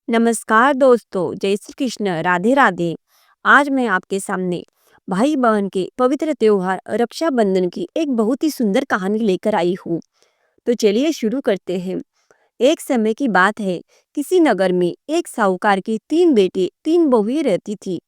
नमस्कार दोस्तों, जय श्री कृष्ण, राधे राधे। आज मैं आपके सामने भाई बहन के पवित्र त्योहार रक्षाबंधन की एक बहुत ही सुंदर कहानी लेकर आई हूँ। तो चलिए शुरू करते हैं। एक समय की बात है, किसी नगर में एक साहूकार के तीन बेटे तीन बहुएं रहती थी।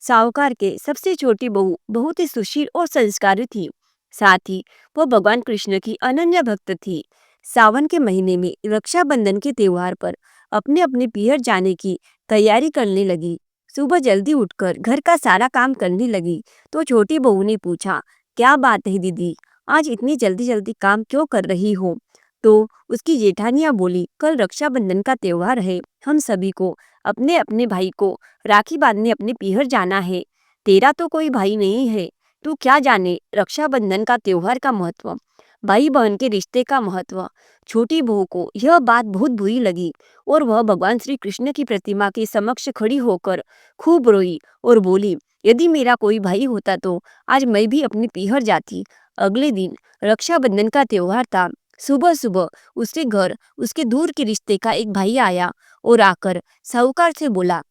साहूकार के सबसे छोटी बहू बहुत ही सुशील और संस्कारी थी। साथ ही वह भगवान कृष्ण की अनन्य भक्त थी। सावन के महीने में रक्षाबंधन के त्योहार पर अपने अपने पीहर जाने की तैयारी करने लगी। सुबह जल्दी उठकर घर का सारा काम करने लगी तो छोटी बहू ने पूछा, क्या बात है दीदी, आज इतनी जल्दी जल्दी काम क्यों कर रही हो? तो उसकी जेठानियां बोली, कल रक्षाबंधन का त्योहार है, हम सभी को अपने अपने भाई को राखी बांधने अपने पीहर जाना है। तेरा तो कोई भाई नहीं है, तू क्या जाने रक्षाबंधन का त्योहार का महत्व, भाई बहन के रिश्ते का महत्व। छोटी बहू को यह बात बहुत बुरी लगी और वह भगवान श्री कृष्ण की प्रतिमा के समक्ष खड़ी होकर खूब रोई और बोली, यदि मेरा कोई भाई होता तो आज मैं भी अपने पीहर जाती। अगले दिन रक्षाबंधन का त्योहार था। सुबह सुबह उसके घर उसके दूर के रिश्ते का एक भाई आया और आकर साहूकार से बोला,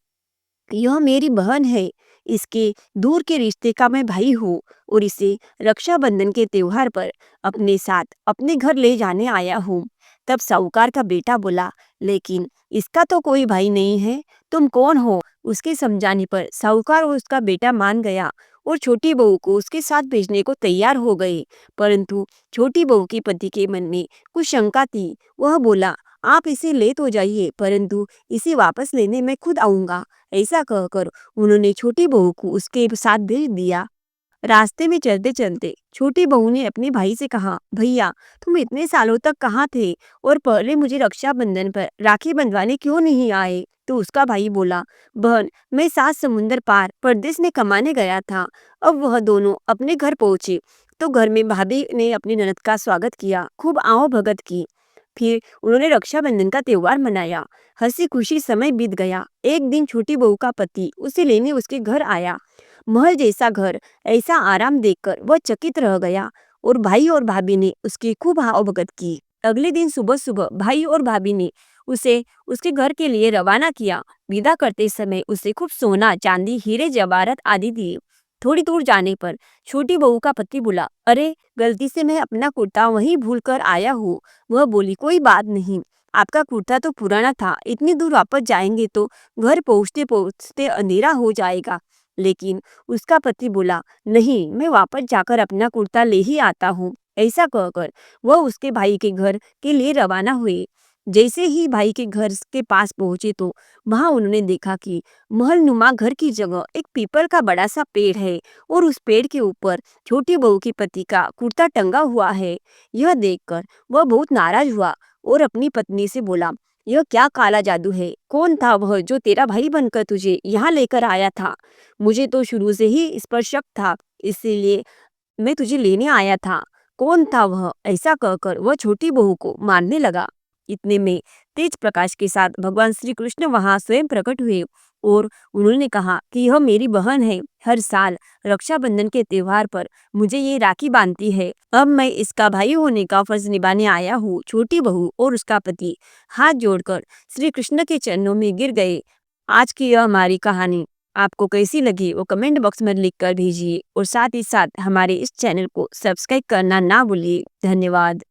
यह मेरी बहन है, इसके दूर के रिश्ते का मैं भाई हूँ और इसे रक्षाबंधन के त्योहार पर अपने साथ अपने घर ले जाने आया हूँ। तब साहूकार का बेटा बोला, लेकिन इसका तो कोई भाई नहीं है, तुम कौन हो? उसके समझाने पर साहूकार और उसका बेटा मान गया और छोटी बहू को उसके साथ भेजने को तैयार हो गए। परंतु छोटी बहू के पति के मन में कुछ शंका थी। वह बोला, आप इसे ले तो जाइए, परंतु इसे वापस लेने मैं खुद आऊंगा। ऐसा कहकर उन्होंने छोटी बहू को उसके साथ भेज दिया। रास्ते में चलते चलते छोटी बहू ने अपने भाई से कहा, भैया तुम इतने सालों तक कहाँ थे और पहले मुझे रक्षाबंधन पर राखी बंधवाने क्यों नहीं आए? तो उसका भाई बोला, बहन मैं 7 समुंदर पार परदेश में कमाने गया था। अब वह दोनों अपने घर पहुंचे तो घर में भाभी ने अपनी ननद का स्वागत किया, खूब आओ भगत की। फिर उन्होंने रक्षाबंधन का त्योहार मनाया। हंसी खुशी समय बीत गया। एक दिन छोटी बहू का पति उसे लेने उसके घर आया। महल जैसा घर, ऐसा आराम देखकर वह चकित रह गया और भाई और भाभी ने उसकी खूब आवभगत की। अगले दिन सुबह सुबह भाई और भाभी ने उसे उसके घर के लिए रवाना किया। विदा करते समय उसे खूब सोना, चांदी, हीरे, जवाहरात आदि दिए। थोड़ी दूर जाने पर छोटी बहू का पति बोला, अरे गलती से मैं अपना कुर्ता वहीं भूल कर आया हूँ। वह बोली, कोई बात नहीं, आपका कुर्ता तो पुराना था, इतनी दूर वापस जाएंगे तो घर पहुँचते पहुँचते अंधेरा हो जाएगा। लेकिन उसका पति बोला, नहीं, मैं वापस जाकर अपना कुर्ता ले ही आता हूँ। ऐसा कहकर वह उसके भाई के घर के लिए रवाना हुए। जैसे ही भाई के घर के पास पहुंचे तो वहां उन्होंने देखा कि महल नुमा घर की जगह एक पीपल का बड़ा सा पेड़ है और उस पेड़ के ऊपर छोटी बहू के पति का कुर्ता टंगा हुआ है। यह देखकर वह बहुत नाराज हुआ और अपनी पत्नी से बोला, यह क्या काला जादू है? कौन था वह जो तेरा भाई बनकर तुझे यहाँ लेकर आया था? मुझे तो शुरू से ही इस पर शक था, इसीलिए मैं तुझे लेने आया था। कौन था वह? ऐसा कहकर वह छोटी बहू को मारने लगा। इतने में तेज प्रकाश के साथ भगवान श्री कृष्ण वहां स्वयं प्रकट हुए और उन्होंने कहा कि यह मेरी बहन है। हर साल रक्षाबंधन के त्योहार पर मुझे ये राखी बांधती है। अब मैं इसका भाई होने का फर्ज निभाने आया हूँ। छोटी बहू और उसका पति हाथ जोड़कर श्री कृष्ण के चरणों में गिर गए। आज की यह हमारी कहानी आपको कैसी लगी वो कमेंट बॉक्स में लिख कर भेजिए और साथ ही साथ हमारे इस चैनल को सब्सक्राइब करना ना भूलिए। धन्यवाद।